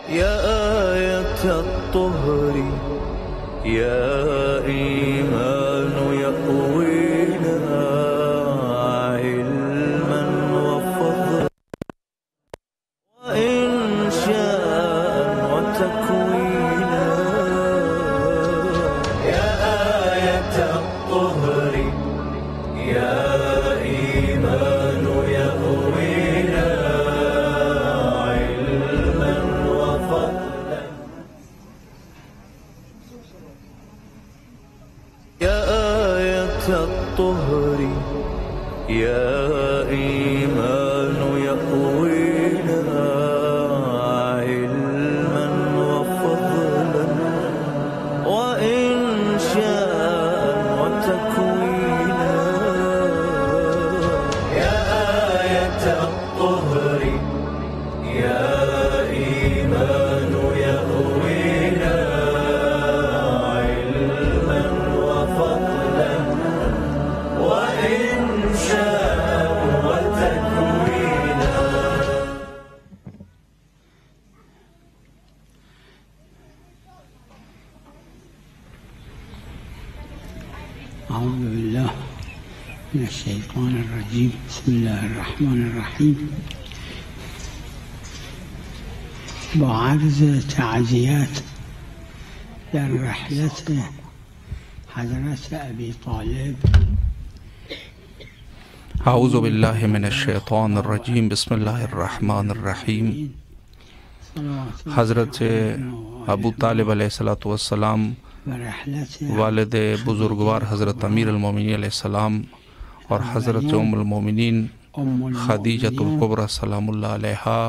يا آية الطهر يا إيمان يقوينا علما وفضلا وإنشاء وتكوينا. يا آية الطهر يا إيمان يقوينا علما وفضلا. يا آية الطهر يا إيمان يقوينا علما وفضلا وإنشاء وتكوينا. يا آية الطهر يا إيمان يقوينا علما وفضلا وإنشاء وتكوينا. أعوذ بالله من الشيطان الرجيم. بسم الله الرحمن الرحيم. با عرض تعزیت در رحلت حضرت ابی طالب. اعوذ باللہ من الشیطان الرجیم. بسم اللہ الرحمن الرحیم. حضرت ابو طالب علیہ السلام والد بزرگوار حضرت امیر المومنین علیہ السلام اور حضرت ام المومنین خدیجۃ الکبریٰ سلام اللہ علیہا،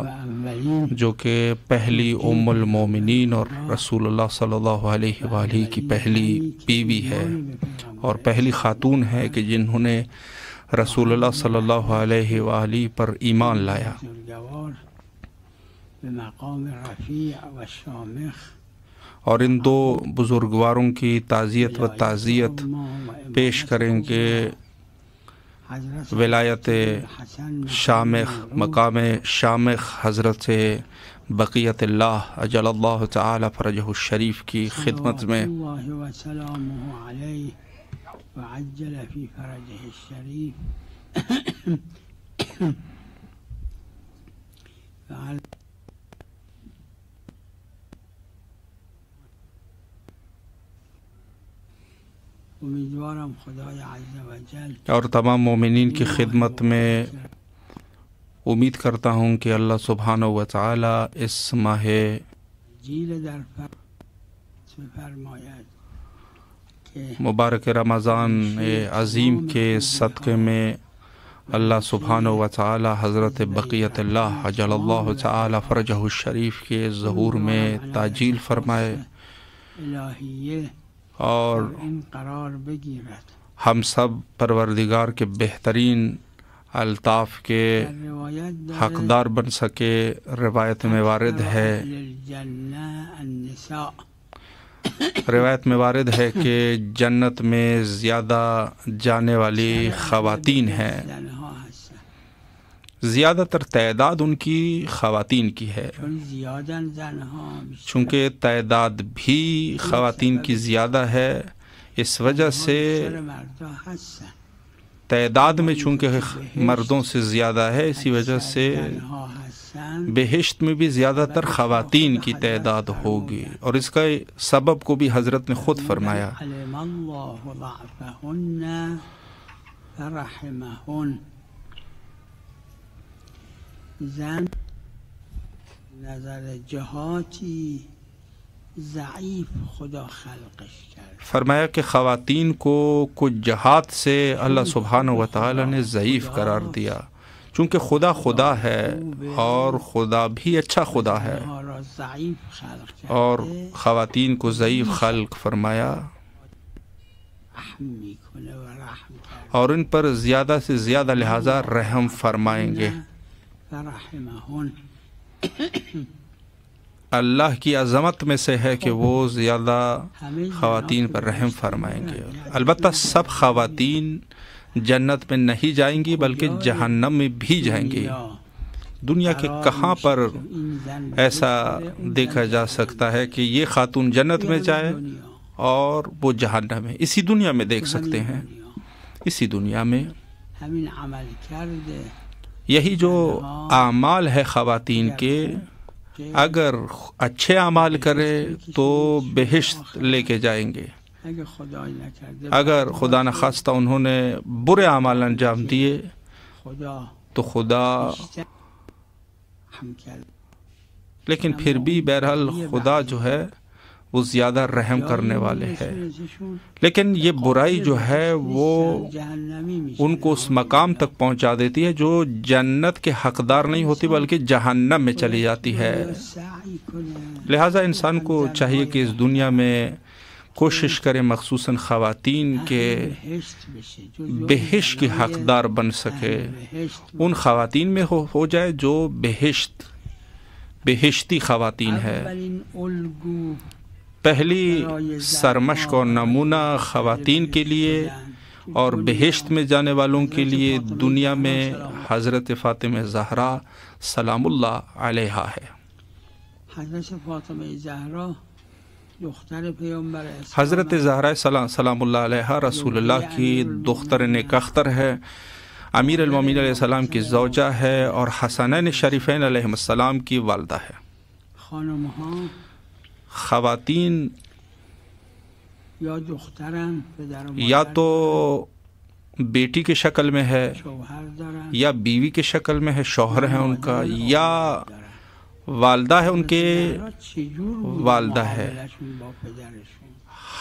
جو کہ پہلی ام المومنین اور رسول اللہ صلی اللہ علیہ وآلہ کی پہلی بیوی ہے اور پہلی خاتون ہے کہ جنہوں نے رسول اللہ صلی اللہ علیہ وآلہ پر ایمان لایا. اور ان دو بزرگواروں کی تعزیت و تعزیت پیش کریں گے ولایت شامخ مقام شامخ حضرت بقیت اللہ اجل اللہ تعالی فرجہ الشریف کی خدمت میں. وعجل في فرجه الشريف. امیدوارم خدای عز و جل اور تمام مومنین کی خدمت میں امید کرتا ہوں کہ اللہ سبحانہ و تعالی اس ماہ جیل در فرماید مبارک رمضان عظیم کے صدقے میں اللہ سبحانہ و تعالی حضرت بقیت اللہ اجل اللہ تعالی فرجہ الشریف کے ظہور میں تعجیل فرمائے اور ہم سب پروردگار کے بہترین الطاف کے حقدار بن سکے. روایت میں وارد ہے کہ جنت میں زیادہ جانے والی خواتین ہیں، زیادہ تر تعداد ان کی خواتین کی ہے. چونکہ تعداد بھی خواتین کی زیادہ ہے، اس وجہ سے تعداد میں چونکہ مردوں سے زیادہ ہے، اسی وجہ سے بہشت میں بھی زیادہ تر خواتین کی تعداد ہوگی. اور اس کا سبب کو بھی حضرت نے خود فرمایا. زن نظر جهاتی ضعیف خدا خلقش کرد. فرمایا کہ خواتین کو کچھ جہات سے اللہ سبحانہ و تعالی نے ضعیف قرار دیا، چونکہ خدا خدا ہے اور خدا بھی اچھا خدا ہے، اور خواتین کو ضعیف خلق فرمایا اور ان پر زیادہ سے زیادہ لہذا رحم فرمائیں گے. اللہ کی عظمت میں سے ہے کہ وہ زیادہ خواتین پر رحم فرمائیں گے. البتہ سب خواتین جنت میں نہیں جائیں گی بلکہ جہنم میں بھی جائیں گی. دنیا کے کہاں پر ایسا دیکھا جا سکتا ہے کہ یہ خاتون جنت میں جائے اور وہ جہنم میں؟ اسی دنیا میں دیکھ سکتے ہیں، اسی دنیا میں یہی جو اعمال ہے خواتین کے، اگر اچھے اعمال کرے تو بہشت لے کے جائیں گے، اگر خدا نخواستہ انہوں نے برے اعمال انجام دیے تو خدا، لیکن پھر بھی بہرحال خدا جو ہے وہ زیادہ رحم کرنے والے ہے، لیکن یہ برائی جو ہے وہ ان کو اس مقام تک پہنچا دیتی ہے جو جنت کے حقدار نہیں ہوتی بلکہ جہنم میں چلی جاتی ہے۔ لہٰذا انسان کو چاہیے کہ اس دنیا میں کوشش کرے مخصوصاً خواتین کے بہشت کی حقدار بن سکے، ان خواتین میں ہو جائے جو بہشتی خواتین ہے۔ پہلی سرمشق اور نمونہ خواتین کے لیے اور بہشت میں جانے والوں کے لیے دنیا میں حضرت فاطمہ زہرا سلام اللہ علیہا ہے۔ حضرت زہرا سلام اللہ علیہا رسول اللہ کی دختر نیک اختر ہے، امیر المومنین علیہ السلام کی زوجہ ہے اور حسنین شریفین علیہ السلام کی والدہ ہے۔ خواتین یا تو بیٹی کی شکل میں ہے یا بیوی کی شکل میں ہے، شوہر ہے ان کا، یا والدہ ہے ان کے والدہ ہے۔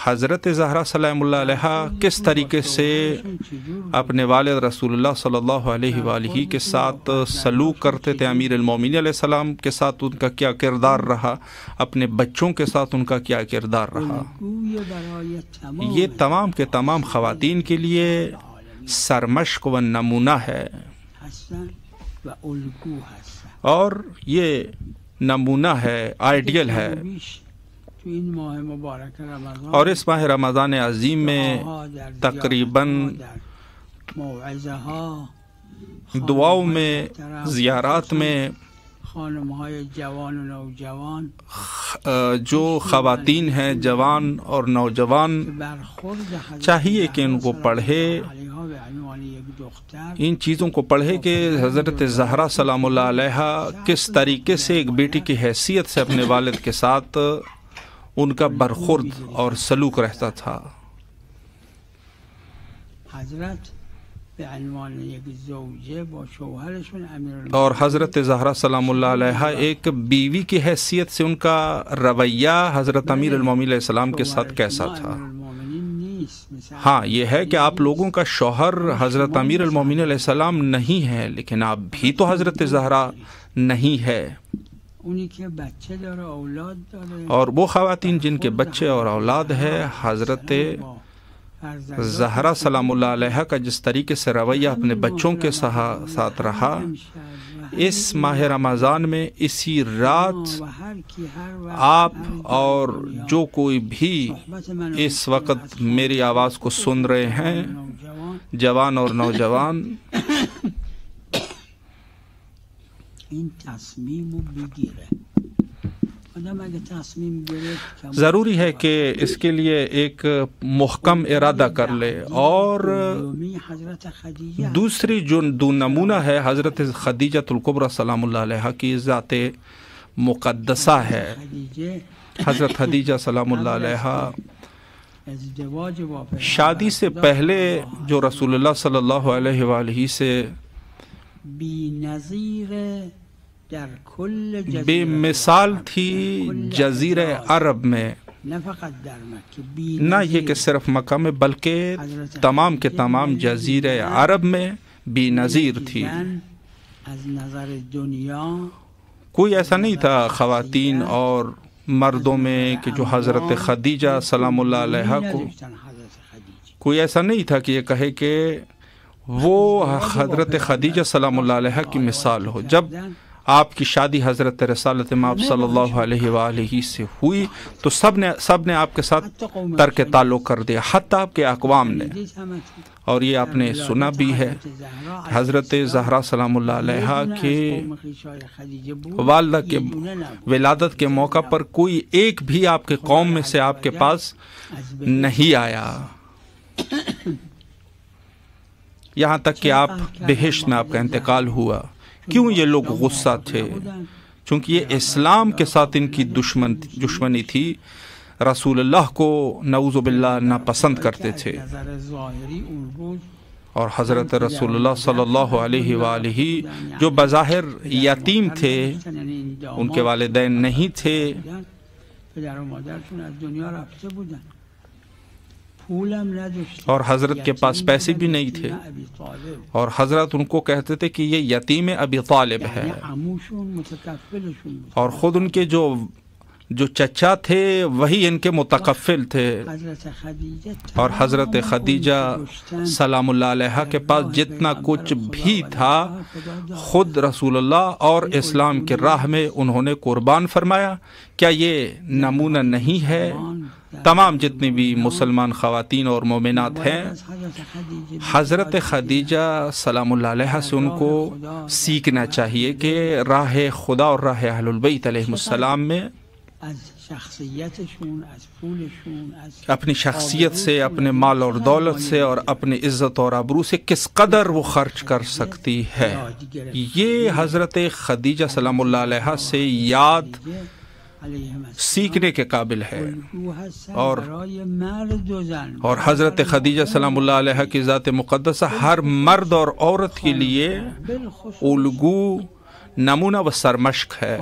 حضرت زہرا سلام اللہ علیہا کس طریقے سے اپنے والد رسول اللہ صلی اللہ علیہ وآلہ کے ساتھ سلوک کرتے تھے، امیر المومنین علیہ السلام کے ساتھ ان کا کیا کردار رہا، اپنے بچوں کے ساتھ ان کا کیا کردار رہا، یہ تمام کے تمام خواتین کے لیے سرمشق و نمونہ ہے، اور یہ نمونہ ہے، آئیڈیل ہے۔ اور اس ماہ رمضان عظیم میں تقریباً دعاؤں میں، زیارات میں جو خواتین ہیں، جوان اور نوجوان، چاہیے کہ ان کو پڑھے، ان چیزوں کو پڑھے کہ حضرت زہرا سلام اللہ علیہا کس طریقے سے ایک بیٹی کی حیثیت سے اپنے والد کے ساتھ ان کا برخورد اور سلوک رہتا تھا۔ اور حضرت زہرا سلام اللہ علیہا ایک بیوی کی حیثیت سے ان کا رویہ حضرت امیر المومنین علیہ السلام کے ساتھ کیسا تھا؟ ہاں، یہ ہے کہ آپ لوگوں کا شوہر حضرت امیر المومنین علیہ السلام نہیں ہے، لیکن آپ بھی تو حضرت زہرا نہیں ہے۔ اور وہ خواتین جن کے بچے اور اولاد ہے، حضرت زہرا سلام اللہ علیہا کا جس طریقے سے رویہ اپنے بچوں کے ساتھ رہا، اس ماہ رمضان میں اسی رات آپ اور جو کوئی بھی اس وقت میری آواز کو سن رہے ہیں، جوان اور نوجوان، ضروری ہے کہ اس کے لیے ایک محکم ارادہ کر لے۔ اور دوسری جو نمونہ ہے حضرت خدیجۃ الکبریٰ سلام اللہ علیہا کی ذات مقدسہ ہے۔ حضرت خدیجہ سلام اللہ علیہا شادی سے پہلے جو رسول اللہ صلی اللہ علیہ وآلہ سے بے مثال تھی جزیرہ عرب میں، نہ یہ کہ صرف مکہ میں بلکہ تمام کے تمام جزیرہ عرب میں بے نظیر تھی۔ کوئی ایسا نہیں تھا خواتین اور مردوں میں کہ جو حضرت خدیجہ سلام اللہ علیہا کو، کوئی ایسا نہیں تھا کہ یہ کہے کہ وہ حضرت خدیجہ سلام اللہ علیہا کی مثال ہو۔ جب آپ کی شادی حضرت رسالت مآب صلی اللہ علیہ وآلہ سے ہوئی تو سب نے آپ کے ساتھ ترک تعلق کر دیا، حتیٰ آپ کے اقوام نے. اور یہ آپ نے سنا بھی ہے، حضرت زہرا سلام اللہ علیہا کے والدہ کے ولادت کے موقع پر کوئی ایک بھی آپ کے قوم میں سے آپ کے پاس نہیں آیا، یہاں تک کہ آپ بہشت میں آپ کا انتقال ہوا. کیوں یہ لوگ غصہ تھے؟ چونکہ یہ اسلام کے ساتھ ان کی دشمنی تھی، رسول اللہ کو نعوذ باللہ ناپسند کرتے تھے. اور حضرت رسول اللہ صلی اللہ علیہ وآلہ جو بظاہر یتیم تھے، ان کے والدین نہیں تھے، اور حضرت کے پاس پیسے بھی نہیں تھے، اور حضرت ان کو کہتے تھے کہ یہ یتیم ابی طالب ہے. اور خود ان کے جو چچا تھے وہی ان کے متکفل تھے. اور حضرت خدیجہ سلام اللہ علیہا کے پاس جتنا کچھ بھی تھا خود رسول اللہ اور اسلام کی راہ میں انہوں نے قربان فرمایا. کیا یہ نمونہ نہیں ہے؟ تمام جتنی بھی مسلمان خواتین اور مومنات ہیں، حضرت خدیجہ سلام اللہ علیہ سے ان کو سیکھنا چاہیے کہ راہ خدا اور راہ اہل البیت علیہ السلام میں اپنی شخصیت سے، اپنے مال اور دولت سے اور اپنی عزت اور آبرو سے کس قدر وہ خرچ کر سکتی ہے. یہ حضرت خدیجہ سلام اللہ علیہ سے یاد سیکھنے کے قابل ہے. اور حضرت خدیجہ سلام اللہ علیہ کی ذات مقدسہ ہر مرد اور عورت کے لیے الگو، نمونہ و سرمشق ہے.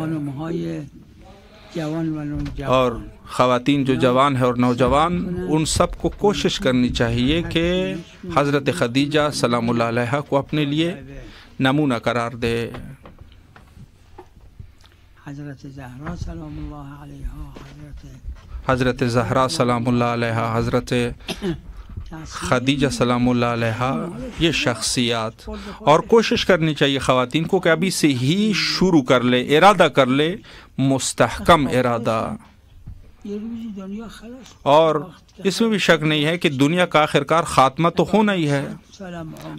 اور خواتین جو جوان ہیں اور نوجوان، ان سب کو کوشش کرنی چاہیے کہ حضرت خدیجہ سلام اللہ علیہ کو اپنے لیے نمونہ قرار دے. حضرت زہرا سلام اللہ علیہ، حضرت خدیجہ سلام اللہ علیہ، یہ شخصیات. اور کوشش کرنی چاہیے خواتین کو کہ ابھی سے ہی شروع کر لے، ارادہ کر لے، مستحکم ارادہ. اور اس میں بھی شک نہیں ہے کہ دنیا کا آخر کار خاتمہ تو ہونا ہی ہے.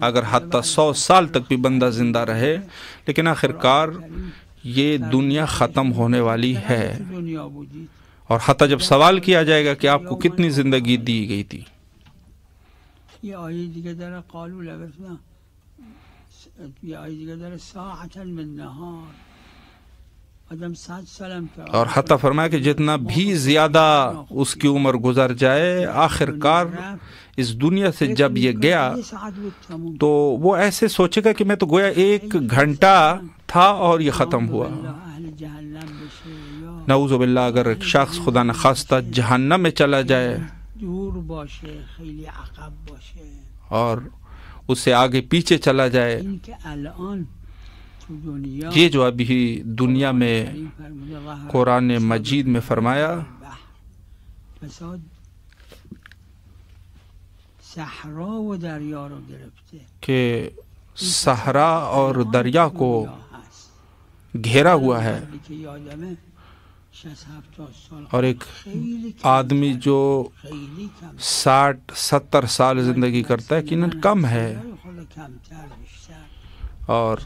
اگر حتیٰ 100 سال تک بھی بندہ زندہ رہے، لیکن آخر کار یہ دنیا ختم ہونے والی ہے. اور حتیٰ جب سوال کیا جائے گا کہ آپ کو کتنی زندگی دی گئی تھی، یہ آیه دیگه داره قالوا لبثنا، یہ آیه دیگه داره ساعة من نهار، آدم 100 سالم کرا. اور حتیٰ فرمایا کہ جتنا بھی زیادہ اس کی عمر گزر جائے، آخر کار اس دنیا سے جب یہ گیا تو وہ ایسے سوچے گا کہ میں تو گویا 1 گھنٹہ تھا اور یہ ختم ہوا. نعوذ باللہ، اگر ایک شخص خدا نخواستہ جہنم میں چلا جائے اور اس سے آگے پیچھے چلا جائے، یہ جو ابھی دنیا میں قرآن مجید میں فرمایا کہ صحرا اور دریا کو گھیرا ہوا ہے، اور ایک آدمی جو 60-70 سال زندگی کرتا ہے یقیناً کم ہے. اور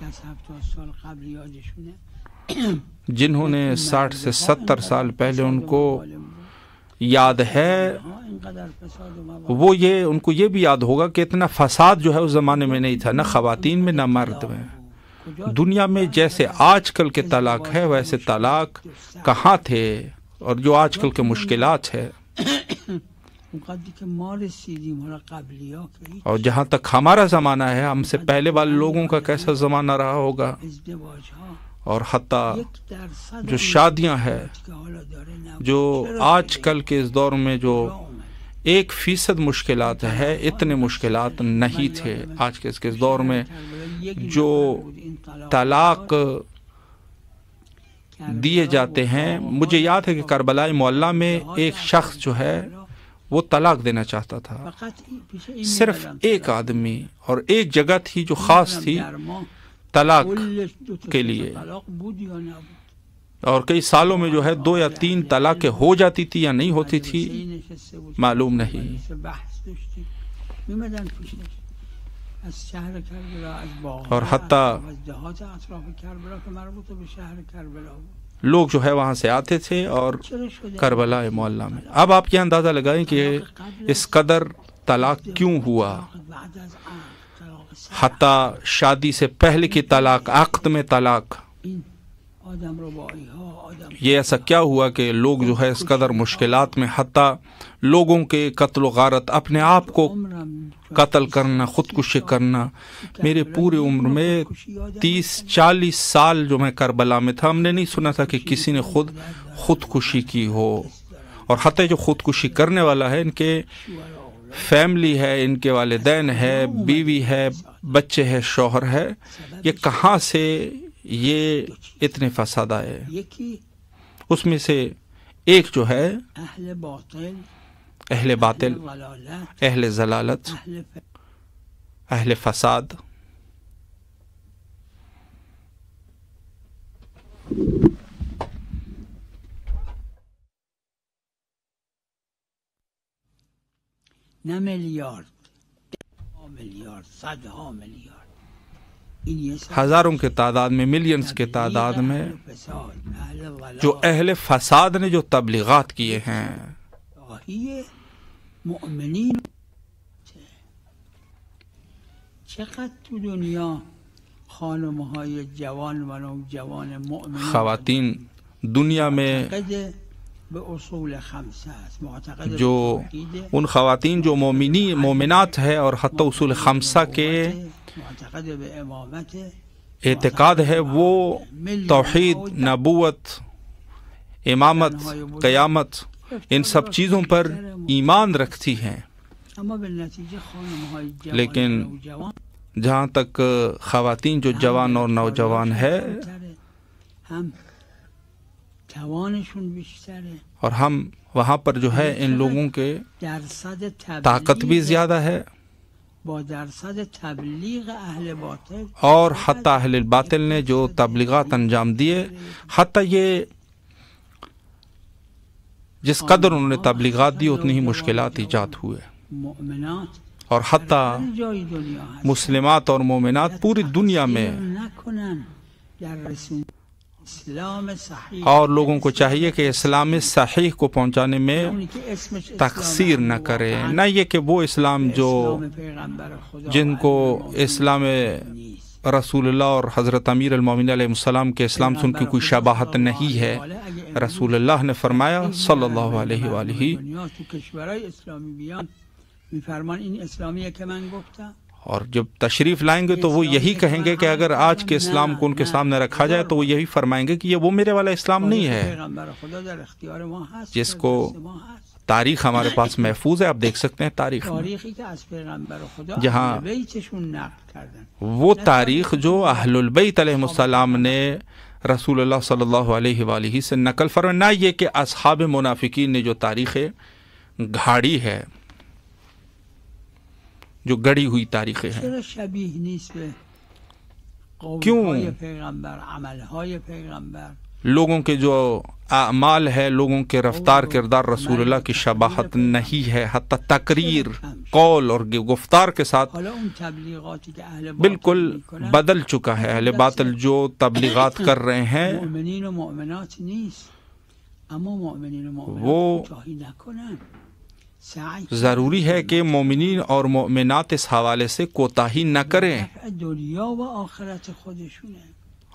جنہوں نے 60 سے 70 سال پہلے ان کو یاد ہے، وہ ان کو یہ بھی یاد ہوگا کہ اتنا فساد جو ہے اس زمانے میں نہیں تھا، نہ خواتین میں نہ مرد میں. دنیا میں جیسے آج کل کے طلاق ہے ویسے طلاق کہاں تھے، اور جو آج کل کے مشکلات ہے. اور جہاں تک ہمارا زمانہ ہے، ہم سے پہلے والے لوگوں کا کیسا زمانہ رہا ہوگا. اور حتیٰ جو شادیاں ہیں جو آج کل کے اس دور میں جو 1% مشکلات ہے، اتنے مشکلات نہیں تھے آج کے اس دور میں. جو طلاق دیے جاتے ہیں، مجھے یاد ہے کہ کربلائے معلیٰ میں ایک شخص جو ہے وہ طلاق دینا چاہتا تھا، صرف ایک آدمی، اور ایک جگہ تھی جو خاص تھی، طلاق کلش 2 تا کے 3 لیے، طلاق بود یا نبود؟ اور کئی سالوں میں جو ہے 2 یا 3 طلاقیں ہو جاتی تھی یا نہیں ہوتی تھی نشسته بود معلوم نہیں. مجلس بحث داشتیم میمدن پیشش از شهر کربلا، از باغ اور حتیٰ از دهات اطراف کربلا که مربوط به شهر کربلا بود. لوگ جو ہے وہاں سے آتے تھے اور چرا شده کربلا معلیٰ میں. اب آپ یہ اندازہ لگائیں کہ اس قدر طلاق کیوں ہوا. بعد از عقد طلاق سه حتیٰ شادی سے پہلے کی طلاق، عقد میں طلاق، این آدم ربایی ها آدم یہ ایسا کیا ہوا کہ لوگ جو ہے اس قدر مشکلات میں، حتیٰ لوگوں کے قتل و غارت، اپنے آپ کو عمرم قتل کرنا، خودکشی کرنا. میرے پورے عمر میں 30-40 سال جو میں کربلا میں تھا، ہم نے نہیں سنا تھا کہ کسی نے خودکشی کی ہو. اور حتیٰ جو خودکشی کرنے والا ہے، ان کے فیملی ہے، ان کے والدین ہے، بیوی ہے، بچے ہے، شوہر ہے، یہ کہاں سے یہ اتنے فساد آئے. یکی اس میں سے ایک جو ہے اهل باطل، اہل باطل، ضلالت، اہل ضلالت، اہل فساد. نه میلیارد، میلیارد، صدها میلیارد. این یه سر ہزاروں کے تعداد میں، ملینز کے تعداد میں فساد، اهل ضلال، جو اہل فساد نے جو تبلیغات کیے ہیں، آهی مؤمنین. چقدر تو دنیا خانم‌های جوان و نوجوان مؤمنین خواتین دنیا میں معتقد به اصول خمسه است، معتقد به جو توحید، ان خواتین جو مومنات ہے اور حتی اصول خمسہ کے معتقد به امامت، اعتقاد ہے، وہ توحید، نبوت، امامت، قیامت، ان سب چیزوں پر ایمان رکھتی ہیں. اما بالنتیجه خانم‌های جوان لیکن و نوجوان جہاں تک خواتین جو جوان اور نوجوان ہے، هم توانشون بیشتره، اور ہم وہاں پر جو ہے ان لوگوں کے درصد طاقت بھی زیادہ ہے، با درصد تبلیغ اهل باطل اور حتی اہل الباطل نے جو تبلیغات انجام دیے، حتی یہ جس قدر انہوں نے تبلیغات دی اتنی ہی مشکلات ایجاد ہوئے. مؤمنات اور حتی هر جای دنیا هست مسلمات اور مومنات پوری دنیا میں، نکنن در رسون اسلام صحیح، اور لوگوں کو چاہیے کہ اسلام صحیح کو پہنچانے میں اونی که اسمش اسلام تقصیر نہ کرے. نہ یہ کہ وہ اسلام جو اسلام پیغمبر خدا جن کو و اسلام نیست. رسول اللہ اور حضرت امیر المومنین علیہ السلام کے اسلام سے ان کی کوئی شباہت نہیں ہے. رسول اللہ نے فرمایا صلی اللہ علیہ وآلہ، دنیا تو کشورهای اسلامی بیان میفرمان این اسلامیه که من گفتم. اور جب تشریف لائیں گے تو وہ یہی کہیں گے کہ اگر آج کے اسلام کو ان کے سامنے رکھا جائے تو وہ یہی فرمائیں گے کہ یہ وہ میرے والا اسلام نہیں ہے. پیغمبر خدا در اختیار ما هست، جس در کو دست ما هست. تاریخ ہمارے پاس محفوظ ہے، آپ دیکھ سکتے ہیں تاریخ میں، تاریخی که از پیغمبر خدا جہاں اهل بیتشون نقل کردن، وہ تاریخ جو اہل البیت علیہ السلام نے رسول اللہ صلی اللہ علیہ وآلہ سے نقل فرمایا. نہ یہ کہ اصحاب منافقین نے جو تاریخ گھاڑی ہے، جو گڑی ہوئی تاریخیں ہیں. چرا شبیه نیست به کیوں قولهای پیغمبر، عملهای پیغمبر؟ لوگوں کے جو اعمال ہے، لوگوں کے رفتار کردار رسول اللہ کی شباہت نہیں ہے، حتی تقریر، قول اور گفتار کے ساتھ حالا اون تبلیغاتی که اهل باطل بالکل میکنن بدل چکا ہے. اہل باطل جو تبلیغات کر رہے ہیں مؤمنین و مؤمنات نیست، اما مؤمنین و مؤمنات وہ کوتاهی نکنن. سعی ضروری ہے کہ مومنین اور مومنات اس حوالے سے کوتاہی نہ کریں، نفع دنیا و آخرت خودشونه.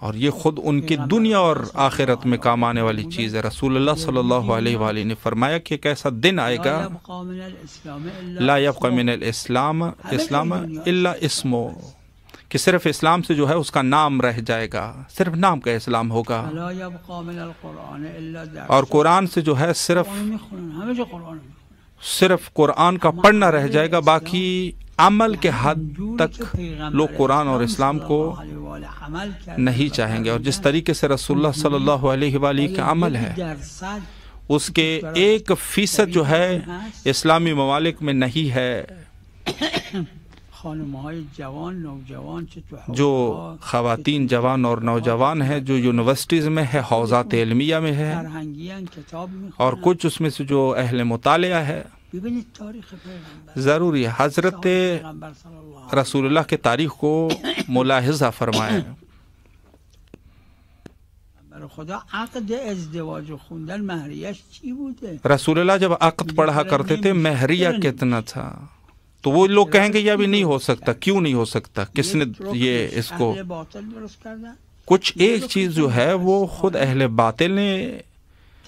اور یہ خود ان کی دنیا اور آخرت میں کام آنے والی چیز ہے. رسول اللہ صلی اللہ علیہ وآلہ نے فرمایا کہ ایک ایسا دن آئے گا لا يبقى من الاسلام الا لا يبقى من الاسلام الا اسمو، کہ صرف اسلام سے جو ہے اس کا نام رہ جائے گا، صرف نام کا اسلام ہوگا. لا يبقى من القرآن الا درس. اور قرآن سے جو ہے صرف قرآن میخونن، همه جا قرآن میخونن. صرف قرآن کا پڑھنا رہ جائے گا، باقی عمل کے حد تک لوگ قرآن اور اسلام کو نہیں چاہیں گے. اور جس طریقے سے رسول اللہ صلی اللہ علیہ وآلہ کا عمل ہے، اس کے 1% جو ہے اسلامی ممالک میں نہیں ہے. خانم‌های جوان نوجوان چه تو جو حوزه‌ها، خواتین جوان اور نوجوان ہیں جو یونیورسٹیز میں ہے، حوزات علمیہ میں ہے، فرهنگیان کتاب اور میخونن. کچھ اس میں سے جو اہل مطالعہ ہے. ببینید تاریخ پیغمبر، ضروری ہے حضرت پیغمبر صلی اللہ علیہ رسول اللہ کے تاریخ کو ملاحظہ فرمائیں. وسلم خدا عقد ازدواج خوندن مهریش چی بوده؟ رسول اللہ جب عقد پڑھا کرتے تھے مہریہ کتنا تھا؟ تو وہ لوگ کہیں گے یہ ابھی نہیں ہو سکتا. کیوں نہیں ہو سکتا؟ کس نے یہ اس کو؟ اہل باطل درست کردن. کچھ ایک چیز جو ہے وہ خود اہل باطل نے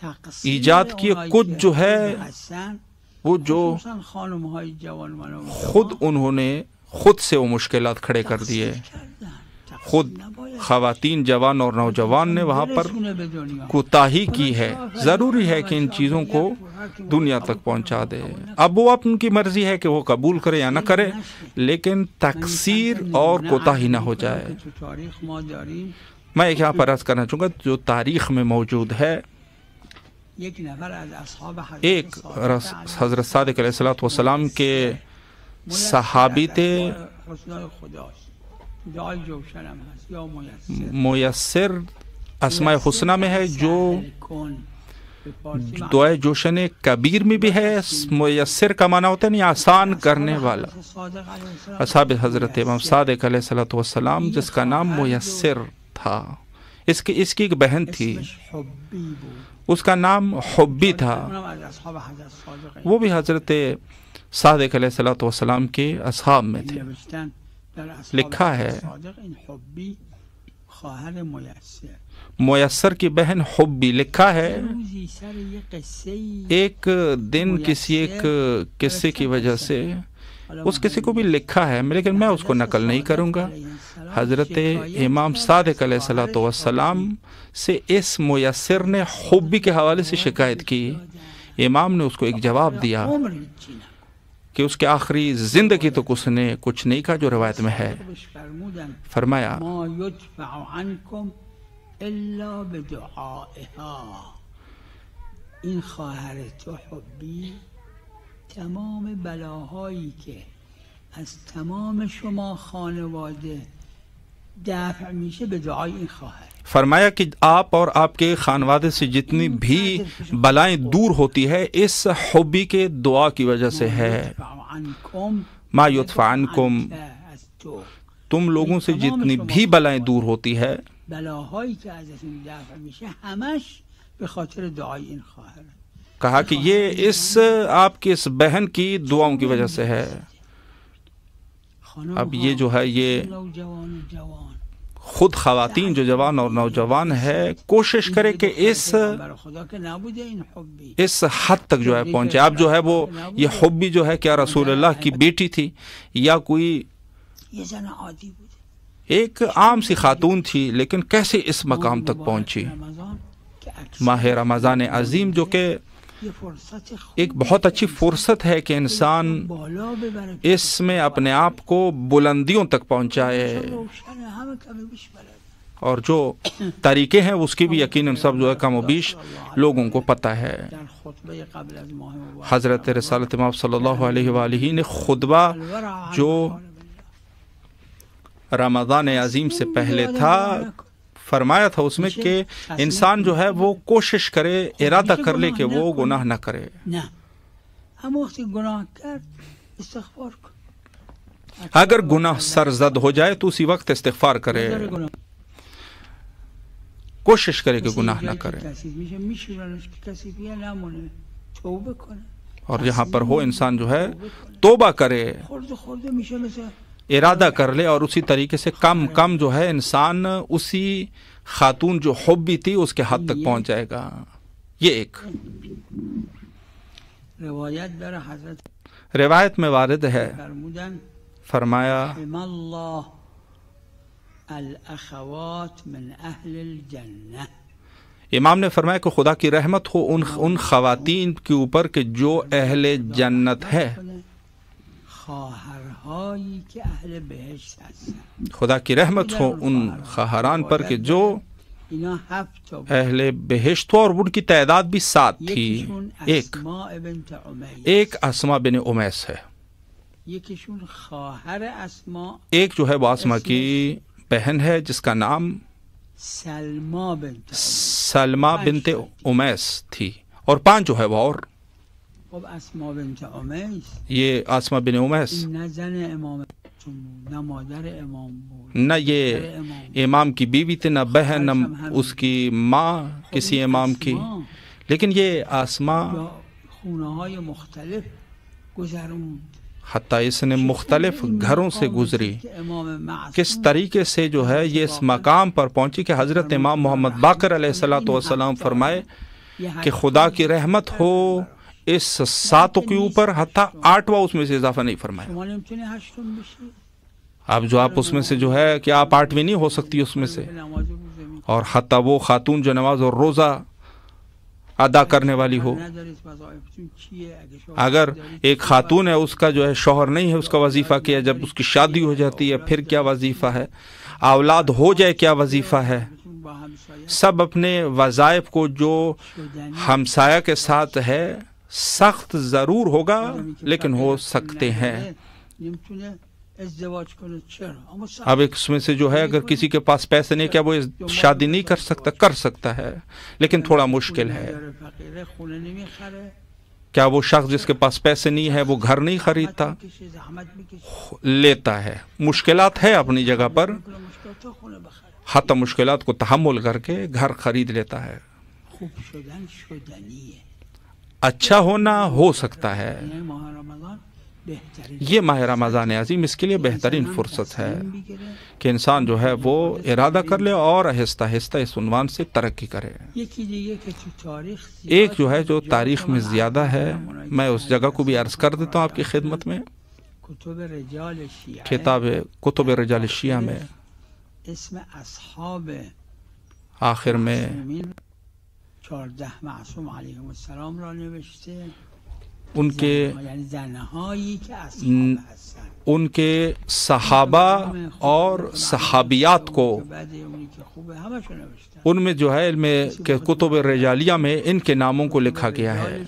تقسیم ایجاد کی. اونایی کچھ که جو ہے هستن، وہ جو خصوصاً خانم‌های جوان و نوجوان خود انہوں نے خود سے وہ مشکلات کھڑے کر دیے. خود خواتین جوان اور نوجوان نے وہاں پر کوتاہی کی ہے. ضروری ہے کہ ان چیزوں کو دنیا تک پہنچا دے. اب وہ اپن کی مرضی ہے کہ وہ قبول کرے یا نہ کرے، لیکن تقصیر اور کوتاہی نہ ہو جائے. میں ایک یہاں پر عرض کرنا چاہوں گا جو تاریخ میں موجود ہے. ایک حضرت صادق علیہ الصلوۃ والسلام کے صحابی تھے، میسر اسماء حسنہ میں ہے، جو دعائے جوشن کبیر میں بھی ہے. میسر کا معنی ہوتا ہے نہیں آسان کرنے والا. اصحاب حضرت امام صادق علیہ الصلوۃ والسلام جس کا نام میسر تھا، اس کی ایک بہن تھی، اس کا نام حبی تھا. وہ بھی حضرت صادق علیہ الصلوۃ والسلام کے اصحاب میں تھے. لکھا ہے میسر کی بہن حبی. لکھا ہے ایک دن کسی ایک قصے کی وجہ سے، اس کسی کو بھی لکھا ہے لیکن میں اس کو نقل نہیں کروں گا. حضرت امام صادق علیہ الصلوۃ والسلام سے اس میسر نے حبی کے حوالے سے شکایت کی. امام نے اس کو ایک جواب دیا کہ اس کے آخری زندگی تک اس نے کچھ نہیں کہا جو روایت میں ہے. فرمایا این خواهر تو حبی تمام بلاهایی که از تمام شما خانواده دفع میشه به دعای این خواهر. فرمایا کہ آپ اور آپ کے خانوادے سے جتنی بھی بلائیں دور ہوتی ہے اس حبی کے دعا کی وجہ سے ہے. ما یدفع عنکم، تم لوگوں سے جتنی بھی بلائیں دور ہوتی ہے، بلاهایی که ازتون دفع میشه همش به خاطر دعای این خواهر. کہا کہ یہ اس آپ کی اس بہن کی دعاؤں کی وجہ سے ہے. اب یہ جو ہے یہ خود خواتین جو جوان اور نوجوان ہے کوشش کرے کہ اس حد تک جو ہے پہنچے. اب جو ہے وہ یہ حبی جو ہے کیا رسول اللہ کی بیٹی تھی یا کوئی ایک عام سی خاتون تھی، لیکن کیسے اس مقام تک پہنچی. ماہ رمضان عظیم جو کہ ایک بہت اچھی فرصت ہے کہ انسان اس میں اپنے آپ کو بلندیوں تک پہنچائے، اور جو طریقے ہیں اس کی بھی یقیناً سب جو ہے کم و بیش لوگوں کو پتہ ہے. حضرت رسالت مآب صلی اللہ علیہ وآلہ نے خطبہ جو رمضان عظیم سے پہلے تھا فرمایا تھا اس میں کہ انسان جو ہے وہ کوشش کرے، ارادہ کر لے کہ وہ گناہ نہ کرے. اگر گناہ سرزد ہو جائے تو اسی وقت استغفار کرے، کوشش کرے کہ گناہ نہ کرے. اور یہاں پر ہو انسان جو ہے توبہ کرے، ارادہ کر لے، اور اسی طریقے سے کم کم جو ہے انسان اسی خاتون جو حبی تھی اس کے حد تک پہنچ جائے گا. یہ ایک روایت میں وارد ہے، فرمایا امام نے فرمایا کہ خدا کی رحمت ہو ان خواتین کے اوپر کہ جو اہل جنت ہے. خدا کی رحمت ہو ان خواہران پر کہ جو اہل بہشت ہو، اور ان کی تعداد بھی 7 تھی. ایک اسماء بن امیس ہے، یکیشون خواهر اسما ایک جو ہے وہ آسما کی بہن ہے جس کا نام سلما بنت سلمہ بنت امیس تھی، اور 5 جو ہے وہ اور خب اسما بنت امیس یہ آسما بن امیس نه زن امام نه مادر امام بود نہ یہ امام کی بیوی تھی، نہ بہن، نہ اس کی ماں کسی امام کی، لیکن یہ آسما خونه های مختلف گذروند. حتیٰ اس نے مختلف گھروں سے گزری. کس طریقے سے جو ہے یہ اس مقام پر پہنچی کہ حضرت امام محمد باقر علیہ الصلوۃ والسلام فرمائے کہ خدا کی رحمت ہو اس 7 کے اوپر، حتیٰ 8واں اس میں سے اضافہ نہیں فرمایا. اب جو آپ اس میں سے جو ہے کہ آپ 8ویں نہیں ہو سکتی اس میں سے، اور حتیٰ وہ خاتون جو نماز اور روزہ ادا کرنے والی ہو. اگر ایک خاتون ہے، اس کا جو ہے شوہر نہیں ہے، اس کا وظیفہ کیا، جب اس کی شادی ہو جاتی ہے پھر کیا وظیفہ ہے، اولاد ہو جائے کیا وظیفہ ہے. سب اپنے وظائف کو جو ہمسایہ کے ساتھ ہے سخت ضرور ہوگا لیکن ہو سکتے ہیں. اب ایک اس میں سے جو ہے اگر کسی کے پاس پیسے نہیں، کیا وہ شادی نہیں کر سکتا؟ کر سکتا ہے، لیکن تھوڑا مشکل ہے. کیا وہ شخص جس کے پاس پیسے نہیں ہے وہ گھر نہیں خریدتا؟ لیتا ہے. مشکلات ہے اپنی جگہ پر، حتی مشکلات کو تحمل کر کے گھر خرید لیتا ہے. اچھا ہونا ہو سکتا ہے. یہ ماہ رمضان عظیم اس کے لیے بہترین فرصت ہے کہ انسان جو ہے وہ ارادہ کر لے اور آہستہ آہستہ اس عنوان سے ترقی کرے. ایک جو ہے جو تاریخ میں زیادہ ہے، میں اس جگہ کو بھی عرض کر دیتا ہوں آپ کی خدمت میں. کتاب کتب رجال شیعہ میں اسم اصحاب آخر میں 14 معصوم علیهم السلام را نوشته. ان کے صحابہ اور صحابیات کو ان میں جو ہے علم کے کتب رجالیہ میں ان کے ناموں کو لکھا گیا ہے.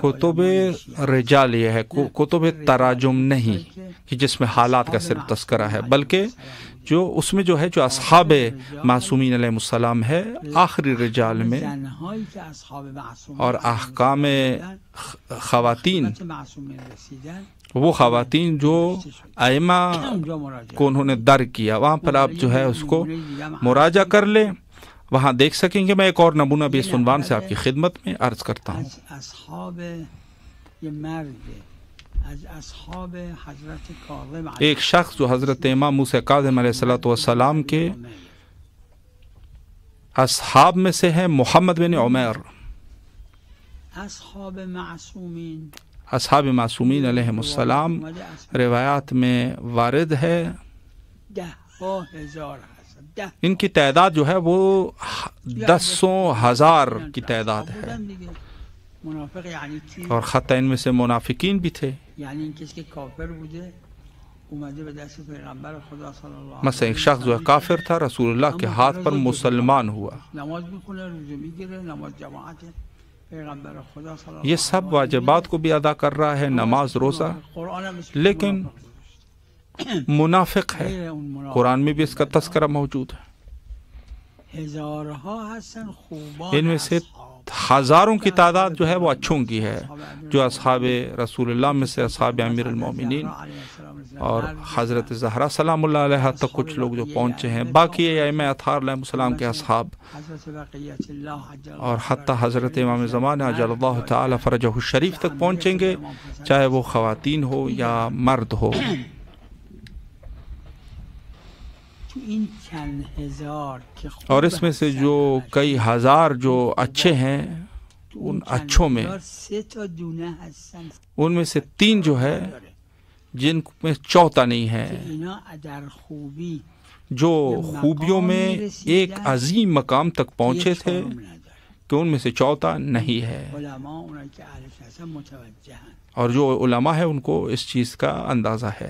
کتب رجالیہ ہے، کتب تراجم نہیں کہ جس میں حالات کا صرف تذکرہ ہے، بلکہ جو اس میں جو ہے جو اصحاب معصومین علیہ السلام ہے آخری رجال میں، اور احکام خواتین، وہ خواتین جو ائمہ کو انہوں نے درج کیا، وہاں پر آپ جو ہے اس کو مراجعہ کر لیں، وہاں دیکھ سکیں گے. میں ایک اور نمونہ بھی اس عنوان سے آپ کی خدمت میں عرض کرتا ہوں. ایک شخص جو حضرت امام موسیٰ کاظم علیہ الصلوۃ والسلام کے اصحاب میں سے ہے، محمد بن عمیر. اصحاب معصومین علیہ السلام روایات میں وارد ہے. ان کی تعداد جو ہے وہ 10,000 کی تعداد ہے، اور خطہ ان میں سے منافقین بھی تھے. مثلا ایک شخص جو ہے کافر تھا، رسول اللہ کے ہاتھ پر مسلمان ہوا. یہ سب واجبات کو بھی ادا کر رہا ہے، نماز روزہ، لیکن منافق ہے. قرآن میں بھی اس کا تذکرہ موجود ہے. ان میں سے ہزاروں کی تعداد جو ہے وہ اچھوں کی ہے، جو اصحاب رسول اللہ میں سے اصحاب امیر المومنین اور حضرت زہرا سلام اللہ علیہ تک کچھ لوگ جو پہنچے ہیں. باقی ائمہ اطہار علیہ السلام کے اصحاب اور حتی حضرت امام زمان عجل اللہ تعالی فرجہ الشریف تک پہنچیں گے، چاہے وہ خواتین ہو یا مرد ہو. اور اس میں سے جو کئی ہزار جو اچھے ہیں، ان اچھوں میں ان میں سے 3 جو ہے جن میں چوتھا نہیں ہے، جو خوبیوں میں ایک عظیم مقام تک پہنچے تھے کہ ان میں سے چوتھا نہیں ہے. اور جو علماء ہیں ان کو اس چیز کا اندازہ ہے.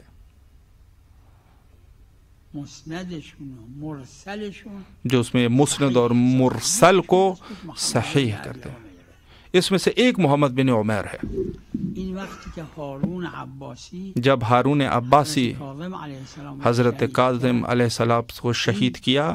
جو اس میں مسند اور مرسل کو صحیح کرتے ہیں. اس میں سے ایک محمد بن عمیر ہے. این وقتی که هارون عباسی جب ہارون عباسی کاظم علیہ السلام حضرت کاظم علیہ السلام کو شہید کیا،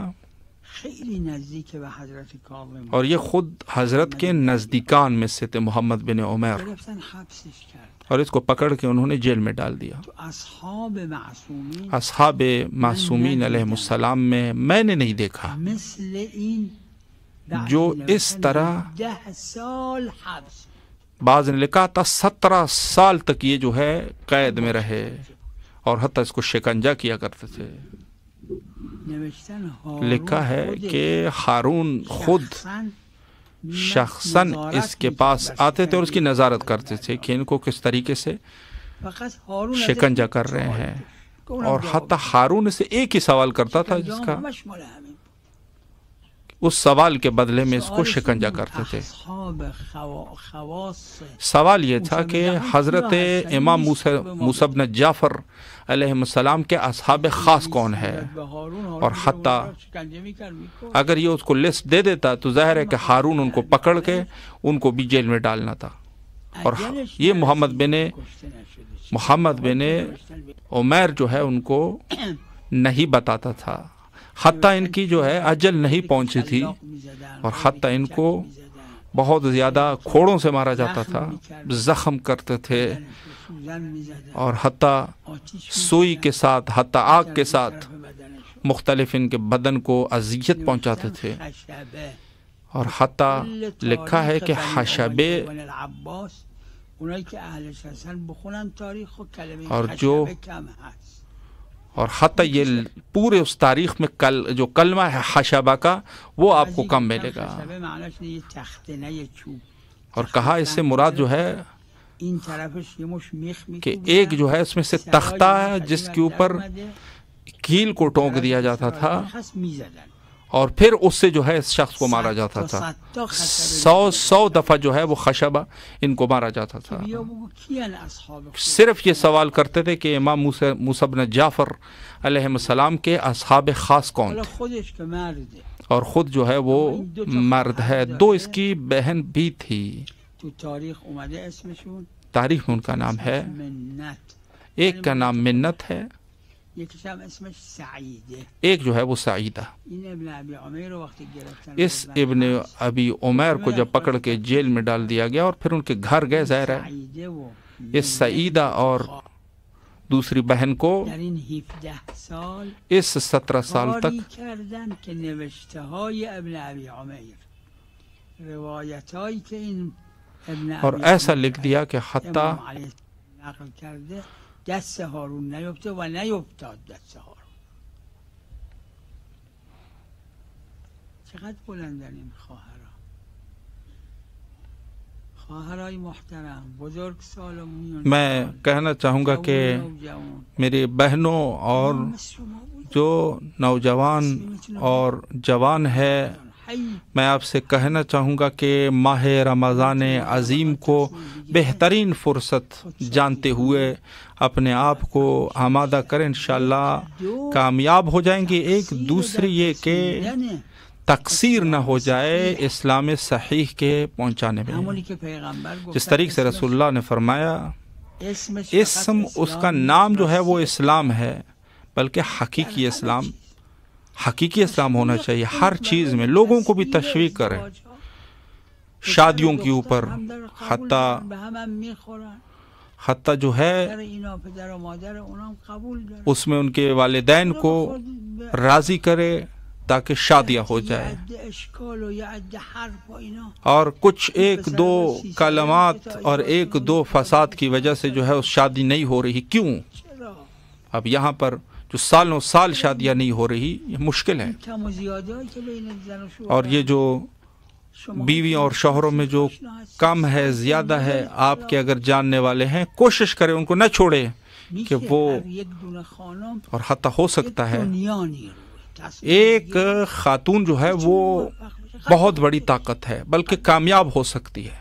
خیلی نزدیک به حضرت کاظم اور یہ خود حضرت کے نزدیکان میں سے تھے محمد بن عمیر، گرفتن حبسش کرد. اور اس کو پکڑ کے انہوں نے جیل میں ڈال دیا. تو اصحاب معصومین اصحاب معصومین علیہ السلام میں نے نہیں دیکھا مثل این جو اس طرح 10 سال حبس. بعض نے لکھا تھا 17 سال تک یہ جو ہے قید میں رہے، اور حتیٰ اس کو شکنجہ کیا کرتے تھے. نوشتن هارون لکھا ہے خودش کہ ہارون خود شخصاً اس کے پاس آتے تھے اور اس کی نظارت کرتے تھے کہ ان کو کس طریقے سے فقط ہارون شکنجہ کر رہے ہیں، اور حتیٰ ہارون سے ایک ہی سوال کرتا تھا جس کا اس سوال کے بدلے میں اس کو شکنجہ کرتے تھے. سوال یہ تھا کہ حضرت امام موسیٰ بن جعفر علیہ السلام کے اصحاب خاص کون ہے، اور حتیٰ اگر یہ اس کو لسٹ دے دیتا تو ظاہر ہے کہ ہارون ان کو پکڑ کے ان کو بھی جیل میں ڈالنا تھا. اور یہ محمد بن عمیر جو ہے ان کو نہیں بتاتا تھا، حتیٰ ان کی جو ہے اجل نہیں پہنچی تھی، اور حتیٰ ان کو بہت زیادہ کھوڑوں سے مارا جاتا تھا، زخم کرتے تھے، اور حتیٰ سوئی کے ساتھ، حتیٰ آگ کے ساتھ مختلف ان کے بدن کو اذیت پہنچاتے تھے. اور حتیٰ لکھا ہے کہ حشبے اور حتیٰ یہ پورے اس تاریخ میں جو کلمہ ہے حشبہ کا وہ آپ کو کم ملے گا. اور کہا اس سے مراد جو ہے کہ ایک جو ہے اس میں سے تختہ ہے جس کے اوپر کیل کو ٹونک دیا جاتا تھا، اور پھر اس سے جو ہے اس شخص کو مارا جاتا تھا. 100 دفعہ جو ہے وہ خشبہ ان کو مارا جاتا تھا. صرف یہ سوال کرتے تھے کہ امام موسیٰ بن جعفر علیہ السلام کے اصحاب خاص کون تھے، اور خود جو ہے وہ مرد ہے. 2 اس کی بہن بھی تھی. تاریخ میں ان کا نام ہے، ایک کا نام منت ہے، ایک جو ہے وہ سعیدہ. اس ابن ابی عمیر کو جب پکڑ کے جیل میں ڈال دیا گیا اور پھر ان کے گھر گئے، ظاہر ہے اس سعیدہ اور دوسری بہن کو اس 17 سال تک اور ایسا لکھ دیا کہ حتیٰ دست هارون نیفته و نیفتاد دست هارون. چقدر بلندن این خواهرای محترم، بزرگ سالمون. میں کہنا چاہوں گا کہ میری بہنوں اور جو نوجوان اور جوان ہے، میں آپ سے کہنا چاہوں گا کہ ماہ رمضان عظیم کو بہترین فرصت جانتے ہوئے اپنے آپ کو آمادہ کریں. انشاءاللہ کامیاب ہو جائیں گے. ایک دوسری یہ کہ تقصیر نہ ہو جائے اسلام صحیح کے پہنچانے میں. جس طریقے سے رسول اللہ نے فرمایا اسم اس کا نام جو ہے وہ اسلام ہے، بلکہ حقیقی اسلام ہونا چاہیے. ہر چیز میں لوگوں کو بھی تشویق کریں، شادیوں کے اوپر، حتیٰ جو ہے اس میں ان کے والدین کو راضی کرے تاکہ شادیاں ہو جائے. اور کچھ 1-2 کلمات اور 1-2 فساد کی وجہ سے جو ہے اس شادی نہیں ہو رہی. کیوں؟ اب یہاں پر جو سالوں سال شادیاں نہیں ہو رہی، یہ مشکل ہے. اور یہ جو بیوی اور شوہروں میں جو کم ہے زیادہ ہے، آپ کے اگر جاننے والے ہیں کوشش کریں ان کو نہ چھوڑے کہ وہ، اور حتیٰ ہو سکتا ہے ایک خاتون جو ہے وہ بہت بڑی طاقت ہے، بلکہ کامیاب ہو سکتی ہے.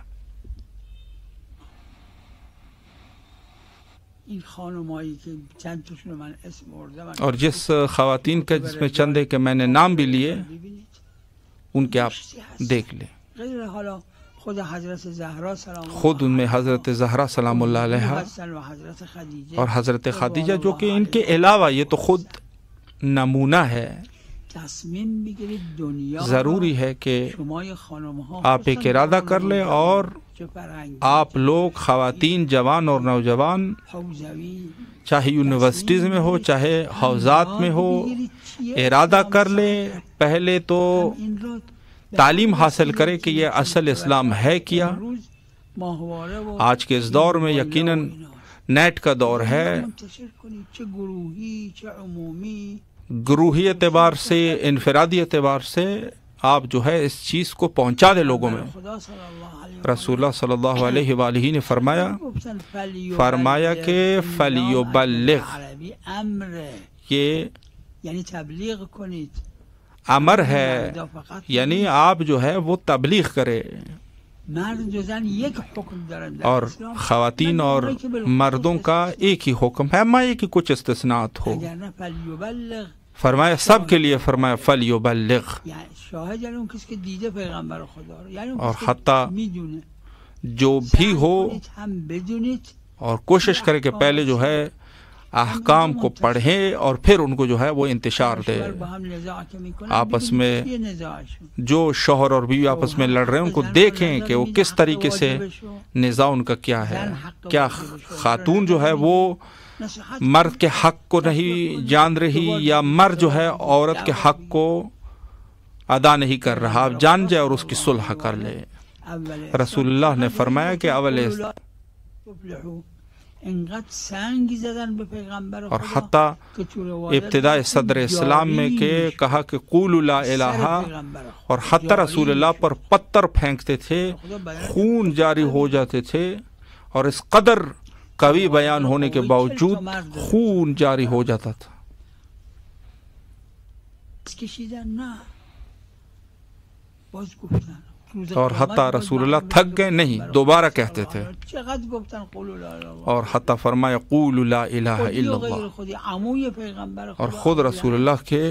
اور جس خواتین کا جس میں چند ہے کہ میں نے نام بھی لیے، ان کے آپ دیکھ لیں. خود حضرت زہرا سلام اللہ خود ان میں حضرت زہرا سلام اللہ علیہا حسن و حضرت خدیجہ اور حضرت خدیجہ جو کہ ان کے علاوہ یہ تو خود نمونہ ہے. تصمیم بگیرید دنیا ضروری ہے کہ شمای خانم‌ها آپ ایک ارادہ کر لیں اور آپ لوگ خواتین جوان اور نوجوان حوزوی چاہے یونیورسٹیز میں ہو چاہے حوزات میں ہو ارادہ کر لیں پہلے تو تعلیم حاصل کرے کہ یہ اصل اسلام ہے کیا. آج کے اس دور میں یقیناً نیٹ کا دور ہے، چه گروہی چه عمومی گروہی اعتبار سے انفرادی اعتبار سے آپ جو ہے اس چیز کو پہنچا دے لوگوں میں. خدا صلی اللہ علیہ رسول اللہ صلی اللہ علیہ وآلہ نے فرمایا کہ فلیبلغ، عربی امر یہ یعنی تبلیغ کنید، امر ہے یعنی آپ جو ہے وہ تبلیغ کرے. مرد و زن یک حکم دارند در اور اسلام، خواتین اور مردوں کا ایک ہی حکم ہے، اما یہ کہ کچھ استثناءات ہو. اگر نه فلیبلغ فرمایا سب کے لیے، فرمایا فلیبلغ، یعنی شاهد یعنی اون کسی که دیده پیغمبر خدا رو، یعنی اون اور کسی که حتی میدونه. جو بھی ہو هم بدونید اور کوشش کرے کہ پہلے جو ہے احکام کو پڑھیں اور پھر ان کو جو ہے وہ انتشار دے. با هم نزاع که میکنن آپس میں چیه نزاعشون، جو شوہر اور بیوی آپس میں لڑ رہے ہیں ان کو دیکھیں کہ وہ کس طریقے سے نزاع ان کا کیا ہے. کیا خاتون جو ہے وہ نصیحت مرد کے حق کو نہیں جان رہی یا مرد جو ہے عورت کے حق کو ادا نہیں کر رہا؟ آپ جان جائے اور اس کی صلح کر لے. اول رسول اللہ نے فرمایا کہ اول تفلحوا، انقدر سنگی زدن به پیغمبر اور خدا حتی که تو روایت ابتداء صدر اسلام میں کہ کہا کہ قولوا لا الہ، اور حتی رسول اللہ پر پتھر پھینکتے تھے، خون جاری ہو جاتے تھے، اور اس قدر قوی بیان ہونے کے باوجود خون جاری ہو جاتا تھا. کشیدن نه باز گفتن اور حتی رسول اللہ تھک گئے نہیں، دوبارہ کہتے تھے. چقدر گفتن قولوا لا الہ الا اللہ، اور حتی فرمایا قولوا لا الہ خودی الا و غیر اللہ، خودی عموی پیغمبر خدا اور خود رسول اللہ کے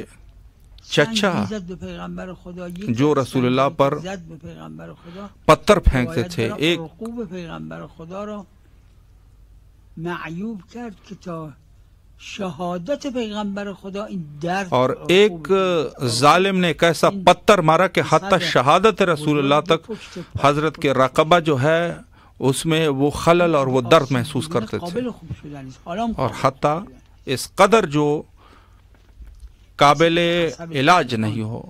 چچا سنگ زد به پیغمبر خدا، یک جو رسول اللہ پر زد به پیغمبر خدا، پتھر پھینکتے تھے. باید ایک رقوب پیغمبر خدا را معیوب کرد که تا شہادت پیغمبر خدا این درد اور ایک ظالم نے ایک ایسا پتھر مارا کہ حتی شہادت رسول اللہ تک حضرت کے رقبہ جو ہے اس میں وہ خلل اور وہ درد محسوس کرتے تھے. قابل خوب شدن است. حالا هم اور قابل حتی خوب شدن. اس قدر جو قابل علاج نہیں ہو،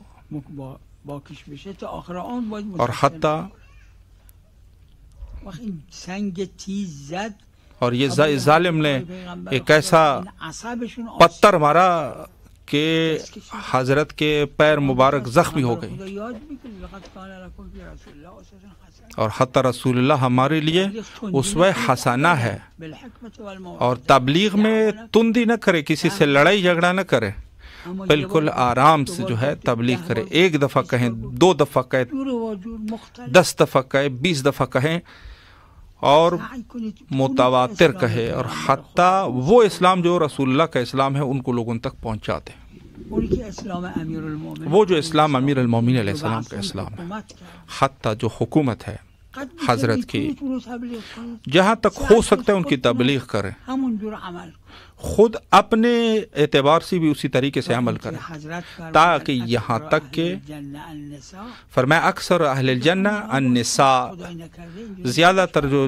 با کش بشه تا آخر آن باید اور حتی وقت این سنگ تیز زد اور یہ ظالم نے ایک ایسا پتھر مارا کہ حضرت کے پیر مبارک زخمی ہو گئی. اور حتی رسول اللہ ہمارے لیے اسوہ حسنہ ہے. اور تبلیغ میں تندی نہ کرے، کسی سے لڑائی جھگڑا نہ کرے، بالکل آرام سے جو ہے تبلیغ کرے. ایک دفعہ کہیں، 2 دفعہ کہیں، 10 دفعہ کہیں، 20 دفعہ کہیں، اور متواتر کہے، اور حتیٰ وہ اسلام جو رسول اللہ کا اسلام ہے ان کو لوگوں تک پہنچا دے. وہ جو اسلام امیر المومنین علیہ السلام کا اسلام ہے، حتیٰ جو حکومت ہے حضرت کی، جہاں تک ہو سکتا ہے ان کی تبلیغ کریں، خود اپنے اعتبار سے بھی اسی طریقے سے عمل کریں، تاکہ یہاں تک کہ فرمایا اکثر اہل الجنہ النساء، زیادہ تر جو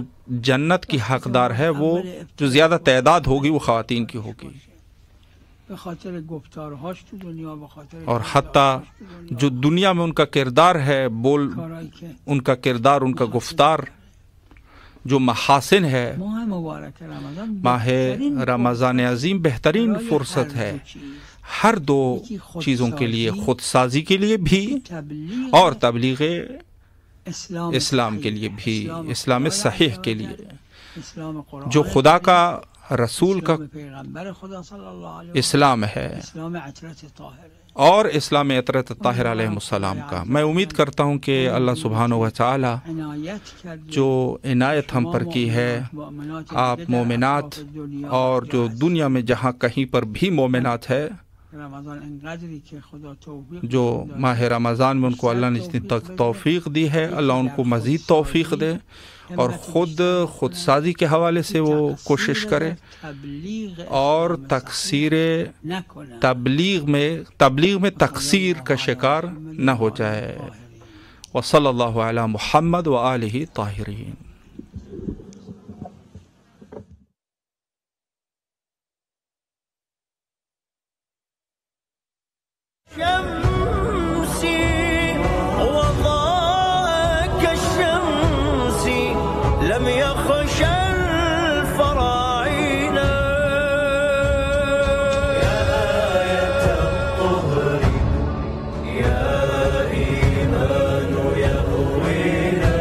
جنت کی حقدار ہے وہ جو زیادہ تعداد ہوگی وہ خواتین کی ہوگی. اور حتیٰ جو دنیا میں ان کا کردار ہے، بول ان کا کردار، ان کا گفتار، جو محاسن ہے. ماہ رمضان عظیم بہترین فرصت ہے ہر 2 چیزوں کے لیے، خود سازی کے لیے بھی اور تبلیغ اسلام کے لیے بھی، اسلام صحیح کے لیے، جو خدا کا رسول کا اسلام ہے اور اسلام عطرت طاہر علیہ السلام کا. میں امید کرتا ہوں کہ اللہ سبحانہ و تعالی جو عنایت ہم پر کی ہے، آپ مومنات اور جو دنیا میں جہاں کہیں پر بھی مومنات ہے، جو ماہ رمضان میں ان کو اللہ نے جتنی توفیق دی ہے، اللہ ان کو مزید توفیق دے، اور خود سازی کے حوالے سے وہ کوشش کرے اور تبلیغ میں تقصیر کا شکار نہ ہو جائے۔ وصلی اللہ علی محمد وآلہ طاہرین۔ شمسي وضاء كالشمس لم يخش الفراعنة يا آية الطهر يا إيمان يهوينا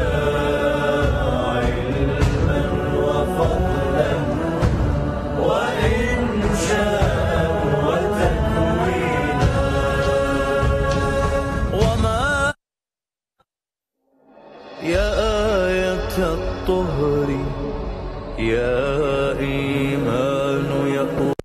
علما وفضلا وإنشاء وتكوينا يا آية الطهر يا إيمان يقول